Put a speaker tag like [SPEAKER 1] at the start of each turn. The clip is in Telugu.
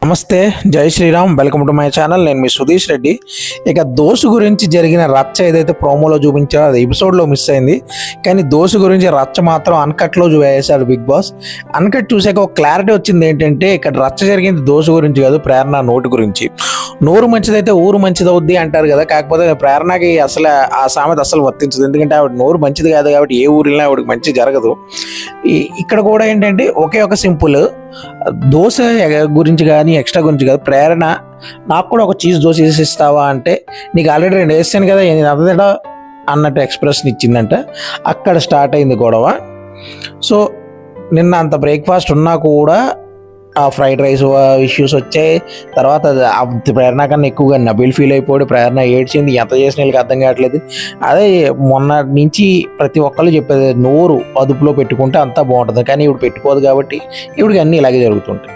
[SPEAKER 1] నమస్తే, జై Shriram. Welcome to my channel. నేను మీ సుధీష్ రెడ్డి. ఇక దోసు గురించి జరిగిన రచ్చ ఏదైతే ప్రోమోలో చూపించారో అది ఎపిసోడ్లో మిస్ అయింది. కానీ దోసు గురించి రచ్చ మాత్రం అన్కట్లో వేశాడు బిగ్ బాస్. అన్కట్ చూసాక ఒక క్లారిటీ వచ్చింది. ఏంటంటే ఇక్కడ రచ్చ జరిగింది దోసు గురించి కాదు, ప్రేరణ నోటి గురించి. నోరు మంచిదైతే ఊరు మంచిదవుద్ది అంటారు కదా. కాకపోతే ప్రేరణకి అసలు ఆ సామెత అసలు వర్తించదు. ఎందుకంటే ఆవిడ నోరు మంచిది కాదు కాబట్టి ఏ ఊరిలో ఆవిడకి మంచి జరగదు. ఇక్కడ కూడా ఏంటంటే ఒకే ఒక సింపుల్ దోశ గురించి కానీ ఎక్స్ట్రా గురించి కాదు. ప్రేరణ నాకు కూడా ఒక చీజ్ దోశ వేసి ఇస్తావా అంటే, నీకు ఆల్రెడీ 2 వేసాను కదా అదేడా అన్నట్టు ఎక్స్ప్రెషన్ ఇచ్చిందంట. అక్కడ స్టార్ట్ అయింది గొడవ. సో నిన్న అంత బ్రేక్ఫాస్ట్ ఉన్నా కూడా ఆ ఫ్రైడ్ రైస్ ఇష్యూస్ వచ్చాయి. తర్వాత ప్రేరణ కన్నా ఎక్కువగా నబీల్ ఫీల్ అయిపోయాడు. ప్రేరణ ఏడ్చింది. ఎంత చేసిన వీళ్ళకి అర్థం కావట్లేదు. అదే మొన్న నుంచి ప్రతి ఒక్కళ్ళు చెప్పేది, నోరు అదుపులో పెట్టుకుంటే అంతా బాగుంటుంది. కానీ ఇప్పుడు పెట్టుకోదు కాబట్టి ఇవిడికి అన్నీ ఇలాగే జరుగుతుంటాయి.